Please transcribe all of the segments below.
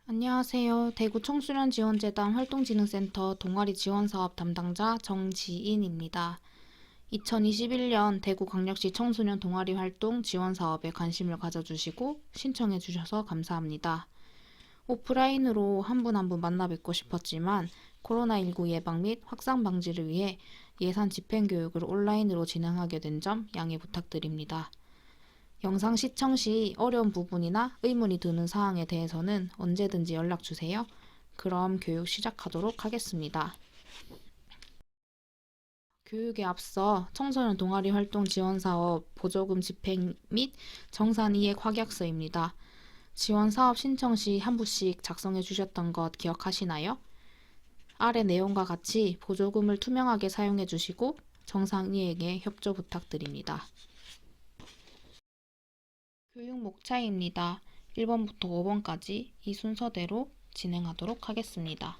안녕하세요. 대구 청소년지원재단 활동진흥센터 동아리 지원사업 담당자 정지인입니다. 2021년 대구광역시 청소년 동아리 활동 지원사업에 관심을 가져주시고 신청해 주셔서 감사합니다. 오프라인으로 한 분 한 분 만나 뵙고 싶었지만 코로나19 예방 및 확산 방지를 위해 예산 집행교육을 온라인으로 진행하게 된 점 양해 부탁드립니다. 영상 시청 시 어려운 부분이나 의문이 드는 사항에 대해서는 언제든지 연락 주세요. 그럼 교육 시작하도록 하겠습니다. 교육에 앞서 청소년 동아리 활동 지원 사업 보조금 집행 및 정산 이행 확약서입니다. 지원 사업 신청 시 한 부씩 작성해 주셨던 것 기억하시나요? 아래 내용과 같이 보조금을 투명하게 사용해 주시고 정산 이행에 협조 부탁드립니다. 교육 목차입니다. 1번부터 5번까지 이 순서대로 진행하도록 하겠습니다.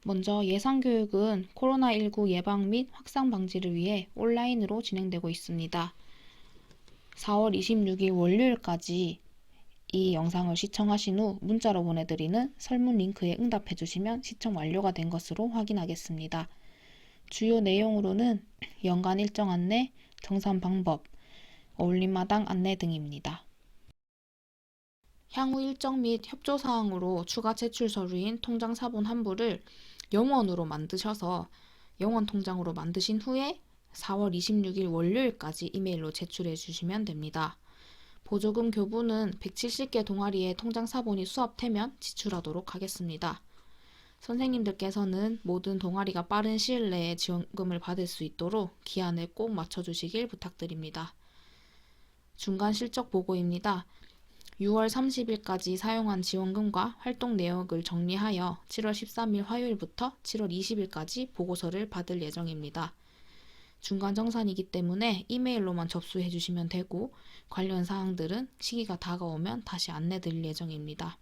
먼저 예상교육은 코로나19 예방 및 확산 방지를 위해 온라인으로 진행되고 있습니다. 4월 26일 월요일까지 이 영상을 시청하신 후 문자로 보내드리는 설문 링크에 응답해 주시면 시청 완료가 된 것으로 확인하겠습니다. 주요 내용으로는 연간 일정 안내, 정산 방법, 어울림마당 안내 등입니다. 향후 일정 및 협조사항으로 추가 제출 서류인 통장 사본 한 부를 영원으로 만드셔서 영원 통장으로 만드신 후에 4월 26일 월요일까지 이메일로 제출해 주시면 됩니다. 보조금 교부는 170개 동아리의 통장 사본이 수합되면 지출하도록 하겠습니다. 선생님들께서는 모든 동아리가 빠른 시일 내에 지원금을 받을 수 있도록 기한을 꼭 맞춰주시길 부탁드립니다. 중간 실적 보고입니다. 6월 30일까지 사용한 지원금과 활동 내역을 정리하여 7월 13일 화요일부터 7월 20일까지 보고서를 받을 예정입니다. 중간 정산이기 때문에 이메일로만 접수해 주시면 되고 관련 사항들은 시기가 다가오면 다시 안내 드릴 예정입니다.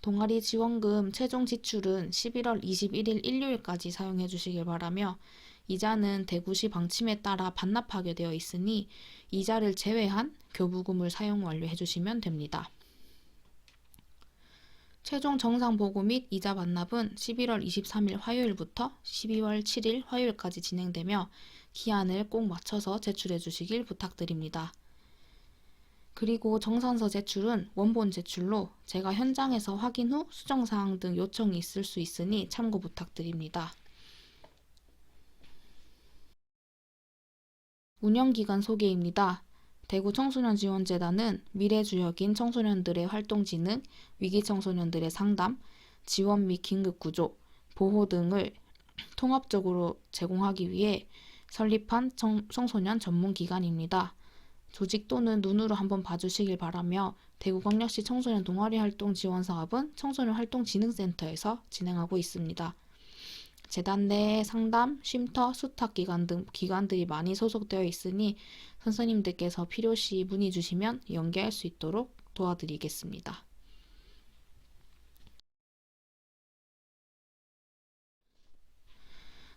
동아리 지원금 최종 지출은 11월 21일 일요일까지 사용해 주시길 바라며 이자는 대구시 방침에 따라 반납하게 되어 있으니 이자를 제외한 교부금을 사용 완료해 주시면 됩니다. 최종 정상 보고 및 이자 반납은 11월 23일 화요일부터 12월 7일 화요일까지 진행되며 기한을 꼭 맞춰서 제출해 주시길 부탁드립니다. 그리고 정산서 제출은 원본 제출로 제가 현장에서 확인 후 수정사항 등 요청이 있을 수 있으니 참고 부탁드립니다. 운영기관 소개입니다. 대구 청소년지원재단은 미래주역인 청소년들의 활동진흥, 위기청소년들의 상담, 지원 및 긴급구조, 보호 등을 통합적으로 제공하기 위해 설립한 청소년 전문기관입니다. 조직 또는 눈으로 한번 봐주시길 바라며 대구광역시 청소년 동아리 활동 지원 사업은 청소년 활동진흥센터에서 진행하고 있습니다. 재단 내에 상담, 쉼터, 수탁기관 등 기관들이 많이 소속되어 있으니 선생님들께서 필요시 문의 주시면 연계할 수 있도록 도와드리겠습니다.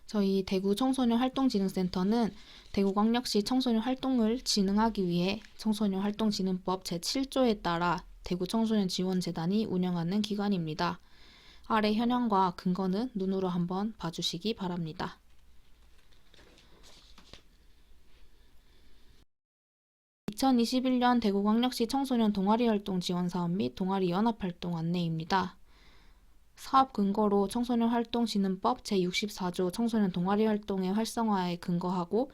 저희 대구 청소년 활동진흥센터는 대구광역시 청소년 활동을 진흥하기 위해 청소년 활동진흥법 제7조에 따라 대구 청소년 지원재단이 운영하는 기관입니다. 아래 현황과 근거는 눈으로 한번 봐주시기 바랍니다. (2021년) 대구광역시 청소년 동아리활동 지원사업 및 동아리 연합활동 안내입니다. 사업 근거로 청소년 활동진흥법 제64조 청소년 동아리 활동의 활성화에 근거하고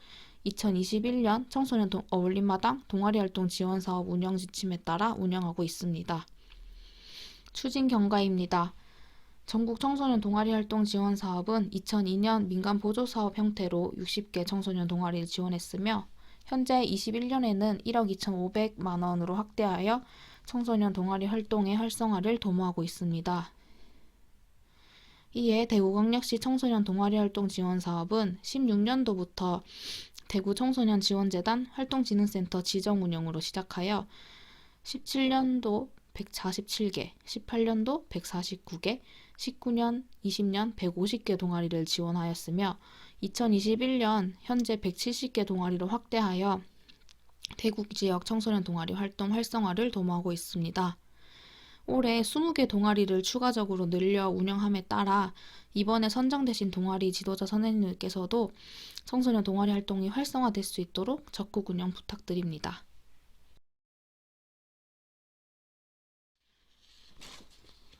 2021년 청소년 어울림마당 동아리활동 지원사업 운영 지침에 따라 운영하고 있습니다. 추진 경과입니다. 전국 청소년 동아리 활동 지원 사업은 2002년 민간 보조 사업 형태로 60개 청소년 동아리를 지원했으며 현재 21년에는 1억 2,500만 원으로 확대하여 청소년 동아리 활동의 활성화를 도모하고 있습니다. 이에 대구광역시 청소년 동아리 활동 지원 사업은 16년도부터 대구 청소년 지원재단 활동진흥센터 지정 운영으로 시작하여 17년도 147개, 18년도 149개, 19년, 20년 150개 동아리를 지원하였으며 2021년 현재 170개 동아리로 확대하여 대구 지역 청소년 동아리 활동 활성화를 도모하고 있습니다. 올해 20개 동아리를 추가적으로 늘려 운영함에 따라 이번에 선정되신 동아리 지도자 선생님들께서도 청소년 동아리 활동이 활성화될 수 있도록 적극 운영 부탁드립니다.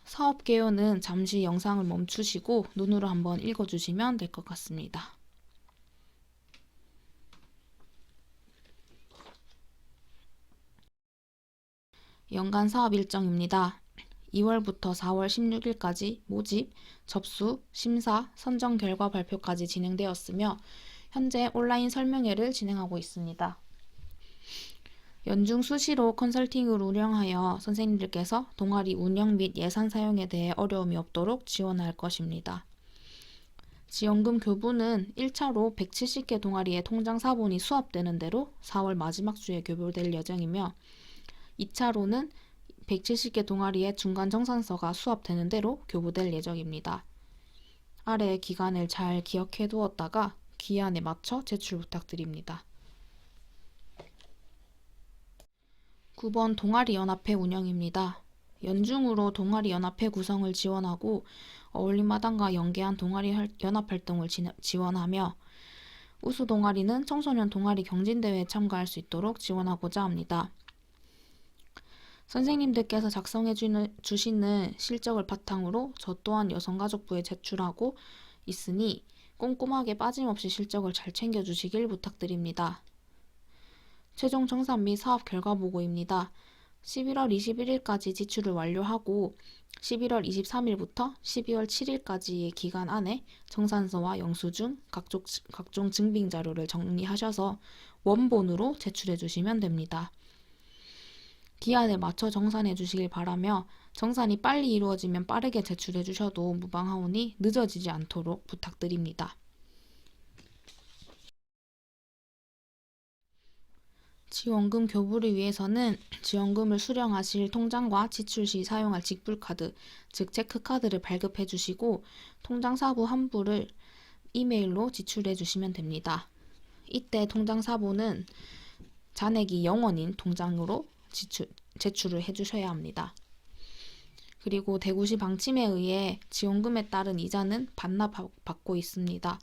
사업 개요는 잠시 영상을 멈추시고 눈으로 한번 읽어주시면 될 것 같습니다. 연간 사업 일정입니다. 2월부터 4월 16일까지 모집, 접수, 심사, 선정 결과 발표까지 진행되었으며 현재 온라인 설명회를 진행하고 있습니다. 연중 수시로 컨설팅을 운영하여 선생님들께서 동아리 운영 및 예산 사용에 대해 어려움이 없도록 지원할 것입니다. 지원금 교부는 1차로 170개 동아리의 통장 사본이 수합되는 대로 4월 마지막 주에 교부될 예정이며 2차로는 170개 동아리의 중간 정산서가 수합되는 대로 교부될 예정입니다. 아래의 기간을 잘 기억해 두었다가 기한에 맞춰 제출 부탁드립니다. 9번 동아리연합회 운영입니다. 연중으로 동아리연합회 구성을 지원하고 어울림마당과 연계한 동아리 연합활동을 지원하며 우수 동아리는 청소년 동아리 경진대회에 참가할 수 있도록 지원하고자 합니다. 선생님들께서 작성해 주시는 실적을 바탕으로 저 또한 여성가족부에 제출하고 있으니 꼼꼼하게 빠짐없이 실적을 잘 챙겨주시길 부탁드립니다. 최종 정산 및 사업 결과 보고입니다. 11월 21일까지 지출을 완료하고 11월 23일부터 12월 7일까지의 기간 안에 정산서와 영수증, 각종 증빙 자료를 정리하셔서 원본으로 제출해 주시면 됩니다. 기한에 맞춰 정산해 주시길 바라며 정산이 빨리 이루어지면 빠르게 제출해 주셔도 무방하오니 늦어지지 않도록 부탁드립니다. 지원금 교부를 위해서는 지원금을 수령하실 통장과 지출 시 사용할 직불카드, 즉 체크카드를 발급해 주시고 통장 사부 환불을 이메일로 지출해 주시면 됩니다. 이때 통장 사부는 잔액이 0원인 통장으로 제출을 해주셔야 합니다. 그리고 대구시 방침에 의해 지원금에 따른 이자는 반납받고 있습니다.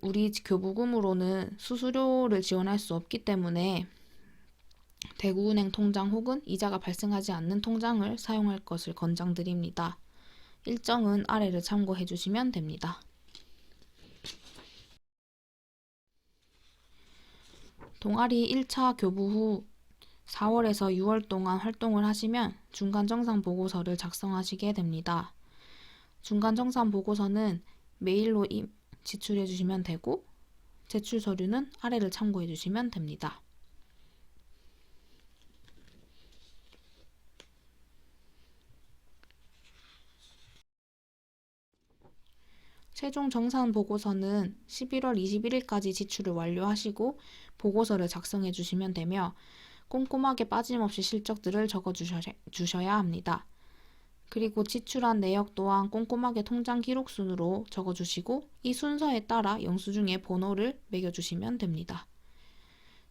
우리 교부금으로는 수수료를 지원할 수 없기 때문에 대구은행 통장 혹은 이자가 발생하지 않는 통장을 사용할 것을 권장드립니다. 일정은 아래를 참고해 주시면 됩니다. 동아리 1차 교부 후 4월에서 6월 동안 활동을 하시면 중간정산 보고서를 작성하시게 됩니다. 중간정산 보고서는 메일로 지출해 주시면 되고 제출 서류는 아래를 참고해 주시면 됩니다. 최종 정산 보고서는 11월 21일까지 지출을 완료하시고 보고서를 작성해 주시면 되며 꼼꼼하게 빠짐없이 실적들을 적어 주셔야 합니다. 그리고 지출한 내역 또한 꼼꼼하게 통장 기록 순으로 적어주시고 이 순서에 따라 영수증에 번호를 매겨주시면 됩니다.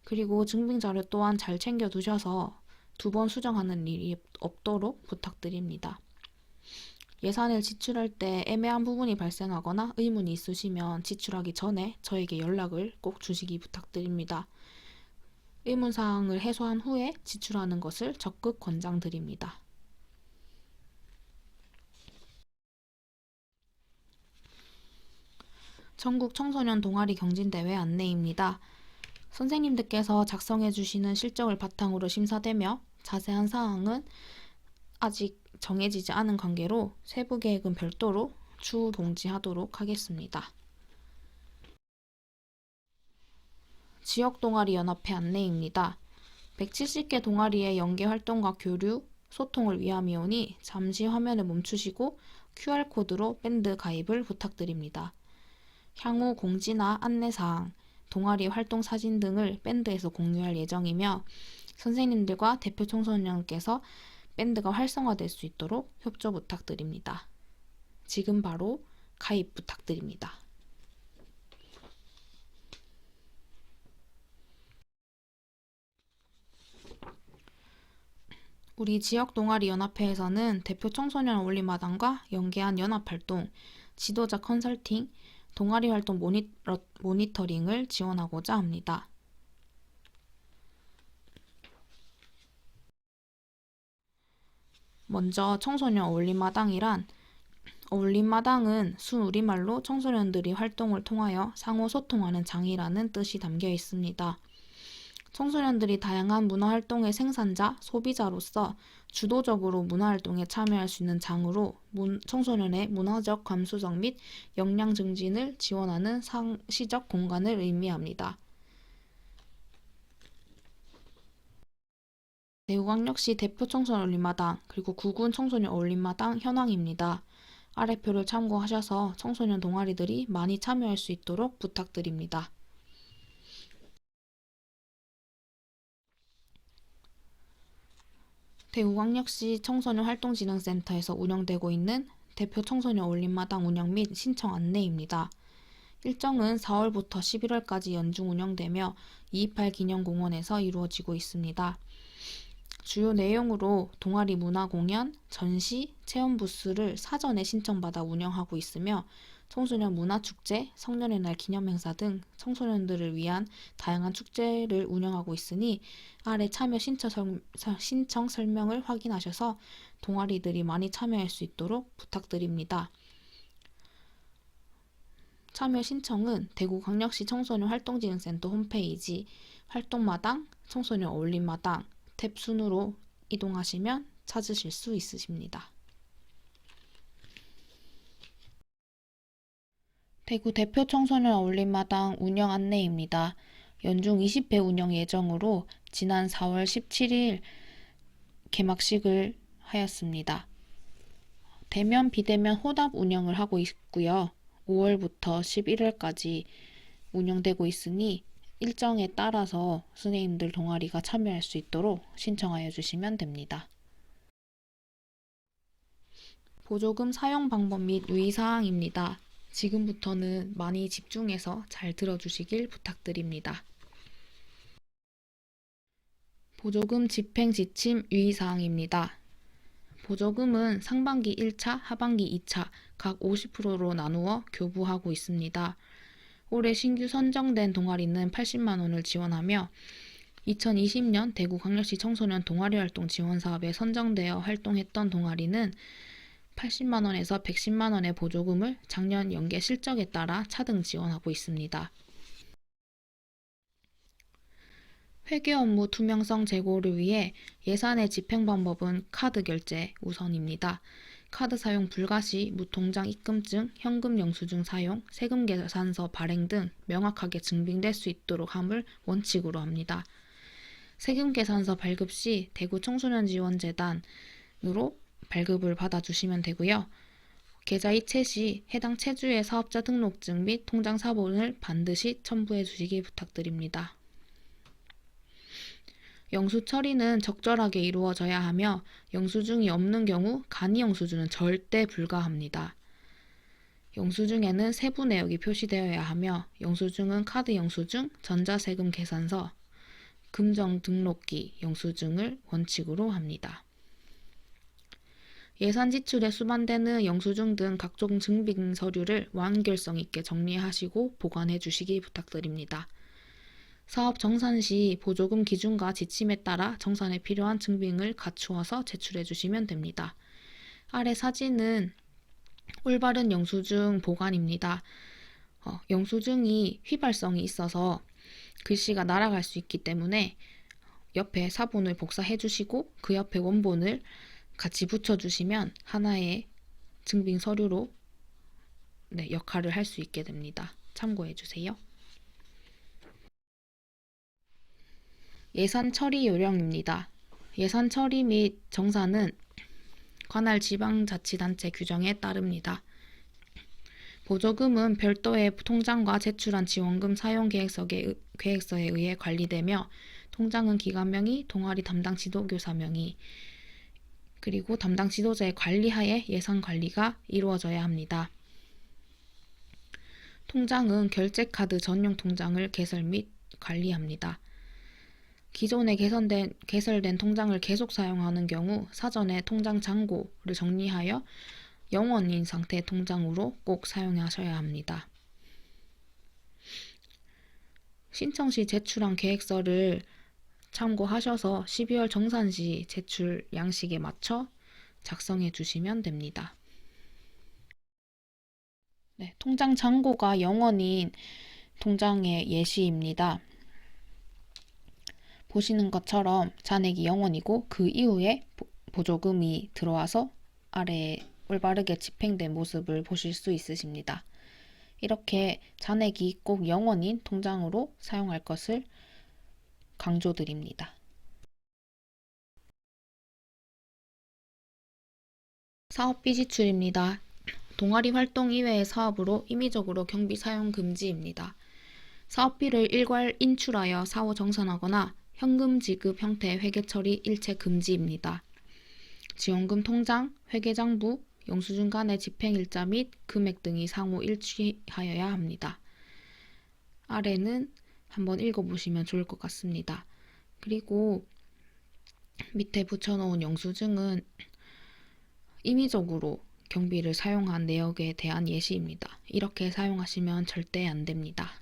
그리고 증빙자료 또한 잘 챙겨 두셔서 2번 수정하는 일이 없도록 부탁드립니다. 예산을 지출할 때 애매한 부분이 발생하거나 의문이 있으시면 지출하기 전에 저에게 연락을 꼭 주시기 부탁드립니다. 의문사항을 해소한 후에 지출하는 것을 적극 권장드립니다. 전국 청소년 동아리 경진대회 안내입니다. 선생님들께서 작성해 주시는 실적을 바탕으로 심사되며 자세한 사항은 아직 정해지지 않은 관계로 세부 계획은 별도로 추후 공지하도록 하겠습니다. 지역동아리연합회 안내입니다. 170개 동아리의 연계 활동과 교류, 소통을 위함이오니 잠시 화면을 멈추시고 QR코드로 밴드 가입을 부탁드립니다. 향후 공지나 안내사항, 동아리 활동 사진 등을 밴드에서 공유할 예정이며 선생님들과 대표 청소년께서 밴드가 활성화될 수 있도록 협조 부탁드립니다. 지금 바로 가입 부탁드립니다. 우리 지역 동아리 연합회에서는 대표 청소년 어울림마당과 연계한 연합활동, 지도자 컨설팅, 동아리 활동 모니터링을 지원하고자 합니다. 먼저 청소년 어울림마당이란 어울림마당은 순우리말로 청소년들이 활동을 통하여 상호 소통하는 장이라는 뜻이 담겨 있습니다. 청소년들이 다양한 문화활동의 생산자, 소비자로서 주도적으로 문화활동에 참여할 수 있는 장으로 청소년의 문화적 감수성 및 역량 증진을 지원하는 상시적 공간을 의미합니다. 대구광역시 대표 청소년 어울림마당 그리고 구군 청소년 어울림마당 현황입니다. 아래 표를 참고하셔서 청소년 동아리들이 많이 참여할 수 있도록 부탁드립니다. 대구광역시 청소년 활동진흥센터에서 운영되고 있는 대표 청소년 어울림마당 운영 및 신청 안내입니다. 일정은 4월부터 11월까지 연중 운영되며 228 기념공원에서 이루어지고 있습니다. 주요 내용으로 동아리 문화공연, 전시, 체험 부스를 사전에 신청받아 운영하고 있으며 청소년 문화축제, 성년의 날 기념행사 등 청소년들을 위한 다양한 축제를 운영하고 있으니 아래 참여 신청 설명을 확인하셔서 동아리들이 많이 참여할 수 있도록 부탁드립니다. 참여 신청은 대구광역시 청소년 활동진흥센터 홈페이지 활동마당, 청소년 어울림마당 탭 순으로 이동하시면 찾으실 수 있으십니다. 대구 대표 청소년 어울림마당 운영 안내입니다. 연중 20회 운영 예정으로 지난 4월 17일 개막식을 하였습니다. 대면, 비대면 혼합 운영을 하고 있고요. 5월부터 11월까지 운영되고 있으니 일정에 따라서 선생님들 동아리가 참여할 수 있도록 신청하여 주시면 됩니다. 보조금 사용 방법 및 유의사항입니다. 지금부터는 많이 집중해서 잘 들어주시길 부탁드립니다. 보조금 집행 지침 유의사항입니다. 보조금은 상반기 1차, 하반기 2차 각 50%로 나누어 교부하고 있습니다. 올해 신규 선정된 동아리는 80만 원을 지원하며 2020년 대구광역시 청소년 동아리활동 지원사업에 선정되어 활동했던 동아리는 80만 원에서 110만 원의 보조금을 작년 연계 실적에 따라 차등 지원하고 있습니다. 회계 업무 투명성 제고를 위해 예산의 집행 방법은 카드 결제 우선입니다. 카드 사용 불가 시 무통장 입금증, 현금 영수증 사용, 세금 계산서 발행 등 명확하게 증빙될 수 있도록 함을 원칙으로 합니다. 세금 계산서 발급 시 대구 청소년지원재단으로 발급을 받아주시면 되고요. 계좌 이체 시 해당 체주의 사업자 등록증 및 통장 사본을 반드시 첨부해 주시기 부탁드립니다. 영수 처리는 적절하게 이루어져야 하며 영수증이 없는 경우 간이 영수증은 절대 불가합니다. 영수증에는 세부 내역이 표시되어야 하며 영수증은 카드 영수증, 전자세금 계산서, 금정 등록기 영수증을 원칙으로 합니다. 예산 지출에 수반되는 영수증 등 각종 증빙 서류를 완결성 있게 정리하시고 보관해 주시기 부탁드립니다. 사업 정산 시 보조금 기준과 지침에 따라 정산에 필요한 증빙을 갖추어서 제출해 주시면 됩니다. 아래 사진은 올바른 영수증 보관입니다. 영수증이 휘발성이 있어서 글씨가 날아갈 수 있기 때문에 옆에 사본을 복사해 주시고 그 옆에 원본을 같이 붙여주시면 하나의 증빙 서류로 역할을 할 수 있게 됩니다. 참고해 주세요. 예산 처리 요령입니다. 예산 처리 및 정산은 관할 지방자치단체 규정에 따릅니다. 보조금은 별도의 통장과 제출한 지원금 사용 계획서에 의해 관리되며 통장은 기관명의, 동아리 담당 지도교사명의, 그리고 담당 지도자의 관리하에 예산 관리가 이루어져야 합니다. 통장은 결제카드 전용 통장을 개설 및 관리합니다. 기존에 개설된 통장을 계속 사용하는 경우 사전에 통장 잔고를 정리하여 영원인 상태의 통장으로 꼭 사용하셔야 합니다. 신청 시 제출한 계획서를 참고하셔서 12월 정산 시 제출 양식에 맞춰 작성해 주시면 됩니다. 네, 통장 잔고가 0원인 통장의 예시입니다. 보시는 것처럼 잔액이 0원이고 그 이후에 보조금이 들어와서 아래에 올바르게 집행된 모습을 보실 수 있으십니다. 이렇게 잔액이 꼭 0원인 통장으로 사용할 것을 강조드립니다. 사업비 지출입니다. 동아리 활동 이외의 사업으로 임의적으로 경비 사용 금지입니다. 사업비를 일괄 인출하여 사후 정산하거나 현금 지급 형태의 회계 처리 일체 금지입니다. 지원금 통장, 회계장부, 영수증 간의 집행일자 및 금액 등이 상호 일치하여야 합니다. 아래는 한번 읽어보시면 좋을 것 같습니다. 그리고 밑에 붙여놓은 영수증은 임의적으로 경비를 사용한 내역에 대한 예시입니다. 이렇게 사용하시면 절대 안 됩니다.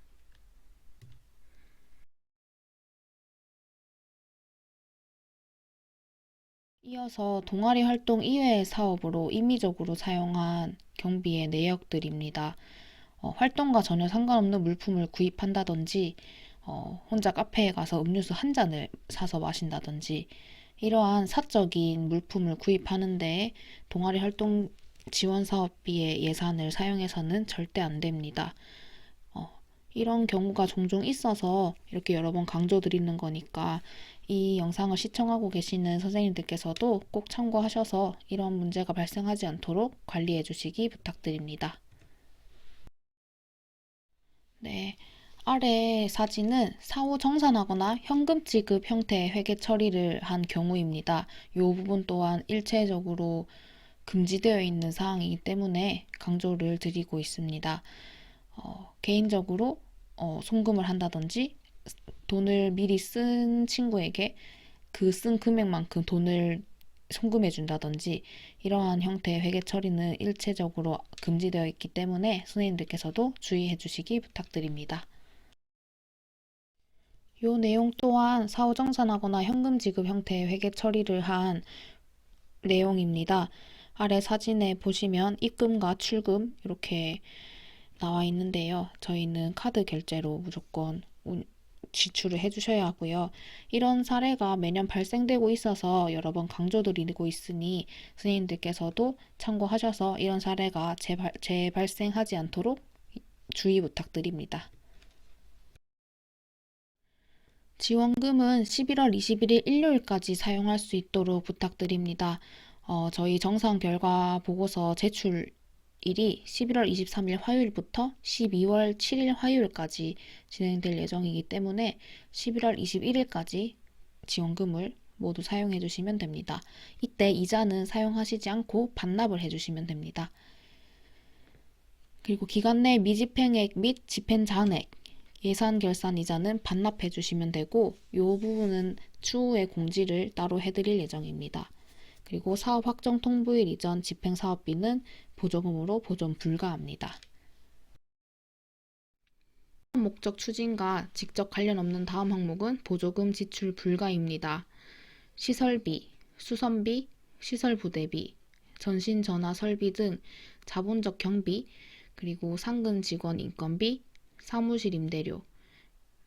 이어서 동아리 활동 이외의 사업으로 임의적으로 사용한 경비의 내역들입니다. 활동과 전혀 상관없는 물품을 구입한다든지 혼자 카페에 가서 음료수 한 잔을 사서 마신다든지 이러한 사적인 물품을 구입하는데 동아리 활동 지원 사업비의 예산을 사용해서는 절대 안 됩니다. 이런 경우가 종종 있어서 이렇게 여러 번 강조드리는 거니까 이 영상을 시청하고 계시는 선생님들께서도 꼭 참고하셔서 이런 문제가 발생하지 않도록 관리해 주시기 부탁드립니다. 네, 아래 사진은 사후 정산하거나 현금 지급 형태의 회계 처리를 한 경우입니다. 이 부분 또한 일체적으로 금지되어 있는 사항이기 때문에 강조를 드리고 있습니다. 개인적으로 송금을 한다든지 돈을 미리 쓴 친구에게 그 쓴 금액만큼 돈을 송금해 준다든지 이러한 형태의 회계 처리는 일체적으로 금지되어 있기 때문에 선생님들께서도 주의해 주시기 부탁드립니다. 이 내용 또한 사후 정산하거나 현금 지급 형태의 회계 처리를 한 내용입니다. 아래 사진에 보시면 입금과 출금 이렇게 나와 있는데요. 저희는 카드 결제로 무조건 지출을 해주셔야 하고요. 이런 사례가 매년 발생되고 있어서 여러 번 강조드리고 있으니 선생님들께서도 참고하셔서 이런 사례가 재발생하지 않도록 주의 부탁드립니다. 지원금은 11월 21일 일요일까지 사용할 수 있도록 부탁드립니다. 저희 정상 결과 보고서 제출일이 11월 23일 화요일부터 12월 7일 화요일까지 진행될 예정이기 때문에 11월 21일까지 지원금을 모두 사용해 주시면 됩니다. 이때 이자는 사용하시지 않고 반납을 해주시면 됩니다. 그리고 기간 내 미집행액 및 집행 잔액, 예산 결산 이자는 반납해 주시면 되고 이 부분은 추후에 공지를 따로 해드릴 예정입니다. 그리고 사업 확정 통보일 이전 집행 사업비는 보조금으로 보존 불가합니다. 목적 추진과 직접 관련 없는 다음 항목은 보조금 지출 불가입니다. 시설비, 수선비, 시설부대비, 전신 전화 설비 등 자본적 경비, 그리고 상근 직원 인건비, 사무실 임대료,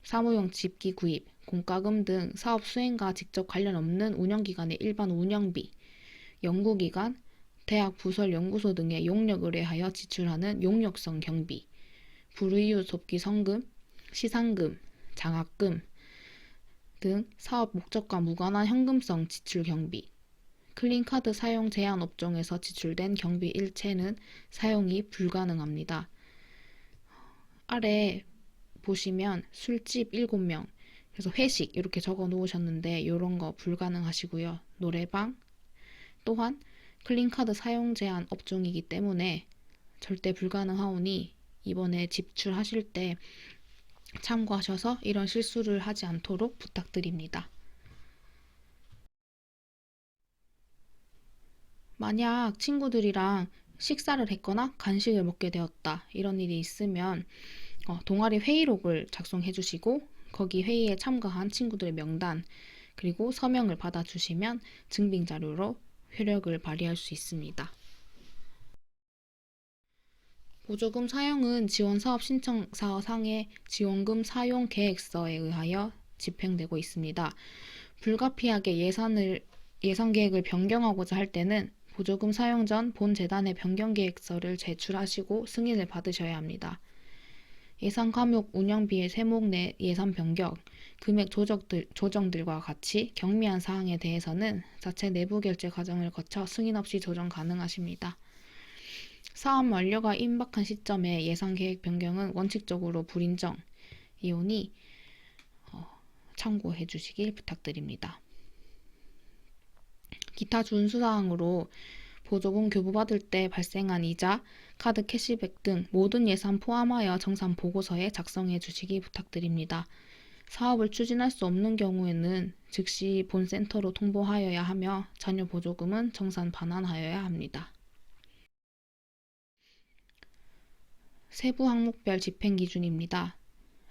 사무용 집기 구입, 공과금 등 사업 수행과 직접 관련 없는 운영기관의 일반 운영비, 연구기관, 대학 부설 연구소 등의 용역 의뢰하여 지출하는 용역성 경비, 불이유 돕기 성금, 시상금, 장학금 등 사업 목적과 무관한 현금성 지출 경비, 클린카드 사용 제한 업종에서 지출된 경비 일체는 사용이 불가능합니다. 아래 보시면 술집 7명, 그래서 회식 이렇게 적어 놓으셨는데 이런 거 불가능하시고요. 노래방 또한 클린카드 사용 제한 업종이기 때문에 절대 불가능하오니 이번에 지출하실 때 참고하셔서 이런 실수를 하지 않도록 부탁드립니다. 만약 친구들이랑 식사를 했거나 간식을 먹게 되었다. 이런 일이 있으면 동아리 회의록을 작성해 주시고 거기 회의에 참가한 친구들의 명단 그리고 서명을 받아주시면 증빙 자료로 효력을 발휘할 수 있습니다. 보조금 사용은 지원사업 신청사항의 지원금 사용 계획서에 의하여 집행되고 있습니다. 불가피하게 예산 계획을 변경하고자 할 때는 보조금 사용 전 본 재단의 변경 계획서를 제출하시고 승인을 받으셔야 합니다. 예산 과목 운영비의 세목 내 예산 변경, 금액 조정들과 같이 경미한 사항에 대해서는 자체 내부 결제 과정을 거쳐 승인 없이 조정 가능하십니다. 사업 완료가 임박한 시점에 예산 계획 변경은 원칙적으로 불인정이오니 참고해 주시길 부탁드립니다. 기타 준수사항으로 보조금 교부받을 때 발생한 이자, 카드 캐시백 등 모든 예산 포함하여 정산 보고서에 작성해 주시기 부탁드립니다. 사업을 추진할 수 없는 경우에는 즉시 본센터로 통보하여야 하며 잔여 보조금은 정산 반환하여야 합니다. 세부 항목별 집행 기준입니다.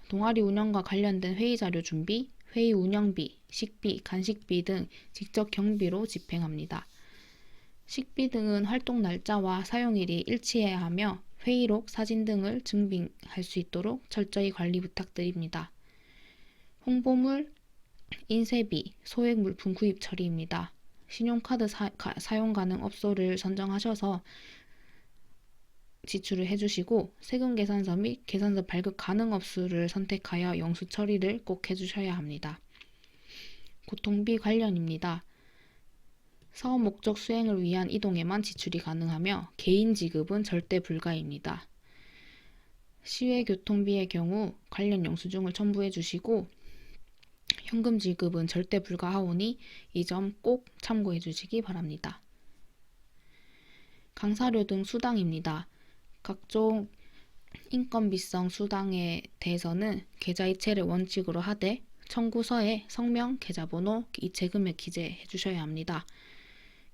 동아리 운영과 관련된 회의 자료 준비, 회의 운영비, 식비, 간식비 등 직접 경비로 집행합니다. 식비 등은 활동 날짜와 사용일이 일치해야 하며 회의록, 사진 등을 증빙할 수 있도록 철저히 관리 부탁드립니다. 홍보물, 인쇄비, 소액 물품 구입 처리입니다. 신용카드 사용 가능 업소를 선정하셔서 지출을 해주시고 세금 계산서 및 계산서 발급 가능 업소를 선택하여 영수 처리를 꼭 해주셔야 합니다. 고통비 관련입니다. 사업 목적 수행을 위한 이동에만 지출이 가능하며 개인 지급은 절대 불가입니다. 시외 교통비의 경우 관련 영수증을 첨부해 주시고 현금 지급은 절대 불가하오니 이 점 꼭 참고해 주시기 바랍니다. 강사료 등 수당입니다. 각종 인건비성 수당에 대해서는 계좌이체를 원칙으로 하되 청구서에 성명, 계좌번호, 이체금액 기재해 주셔야 합니다.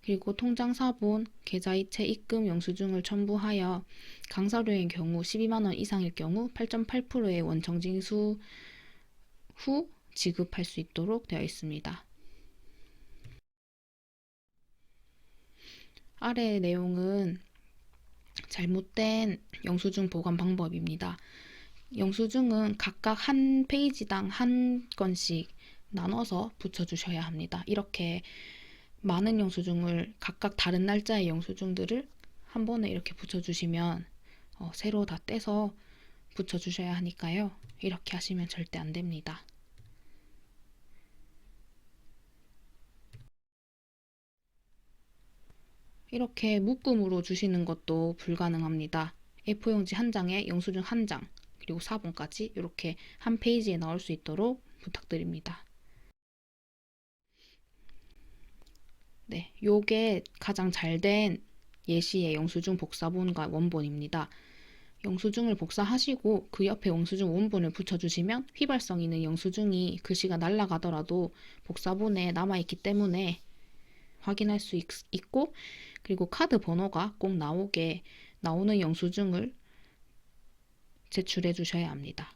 그리고 통장사본, 계좌이체 입금 영수증을 첨부하여 강사료의 경우 12만원 이상일 경우 8.8%의 원정징수 후 지급할 수 있도록 되어 있습니다. 아래 내용은 잘못된 영수증 보관 방법입니다. 영수증은 각각 한 페이지당 한 건씩 나눠서 붙여주셔야 합니다. 이렇게 많은 영수증을 각각 다른 날짜의 영수증들을 한 번에 이렇게 붙여주시면 새로 다 떼서 붙여주셔야 하니까요. 이렇게 하시면 절대 안 됩니다. 이렇게 묶음으로 주시는 것도 불가능합니다. A4용지 한 장에 영수증 한 장, 그리고 사본까지 이렇게 한 페이지에 나올 수 있도록 부탁드립니다. 네, 요게 가장 잘된 예시의 영수증 복사본과 원본입니다. 영수증을 복사하시고 그 옆에 영수증 원본을 붙여주시면 휘발성 있는 영수증이 글씨가 날아가더라도 복사본에 남아있기 때문에 확인할 수 있고 그리고 카드 번호가 꼭 나오는 영수증을 제출해 주셔야 합니다.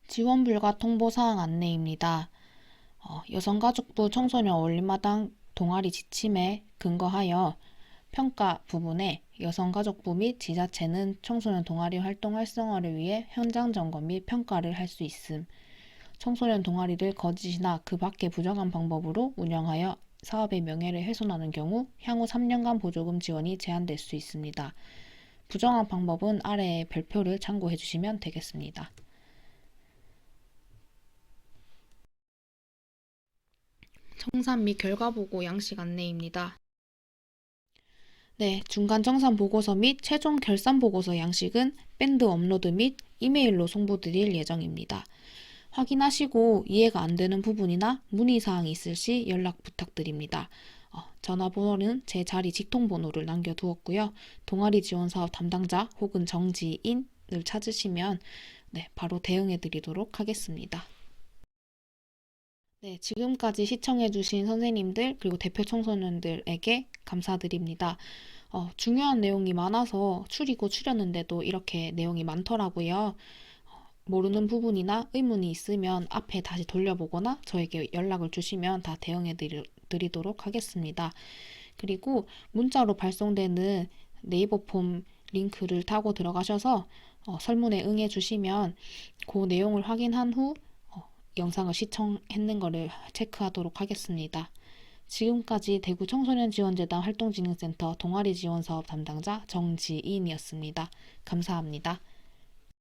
지원 불가 통보사항 안내입니다. 여성가족부 청소년 어울림마당 동아리 지침에 근거하여 평가 부분에 여성가족부 및 지자체는 청소년 동아리 활동 활성화를 위해 현장 점검 및 평가를 할 수 있음. 청소년 동아리를 거짓이나 그 밖의 부정한 방법으로 운영하여 사업의 명예를 훼손하는 경우 향후 3년간 보조금 지원이 제한될 수 있습니다. 부정한 방법은 아래의 별표를 참고해 주시면 되겠습니다. 정산 및 결과보고 양식 안내입니다. 네, 중간 정산 보고서 및 최종 결산 보고서 양식은 밴드 업로드 및 이메일로 송부드릴 예정입니다. 확인하시고 이해가 안 되는 부분이나 문의사항이 있을 시 연락 부탁드립니다. 전화번호는 제 자리 직통번호를 남겨두었고요. 동아리 지원사업 담당자 혹은 정지인을 찾으시면 바로 대응해 드리도록 하겠습니다. 네, 지금까지 시청해주신 선생님들 그리고 대표 청소년들에게 감사드립니다. 중요한 내용이 많아서 추리고 추렸는데도 이렇게 내용이 많더라고요. 모르는 부분이나 의문이 있으면 앞에 다시 돌려보거나 저에게 연락을 주시면 다 대응해 드리도록 하겠습니다. 그리고 문자로 발송되는 네이버 폼 링크를 타고 들어가셔서 설문에 응해 주시면 그 내용을 확인한 후 영상을 시청했는 거를 체크하도록 하겠습니다. 지금까지 대구 청소년지원재단 활동진흥센터 동아리 지원 사업 담당자 정지인이었습니다. 감사합니다.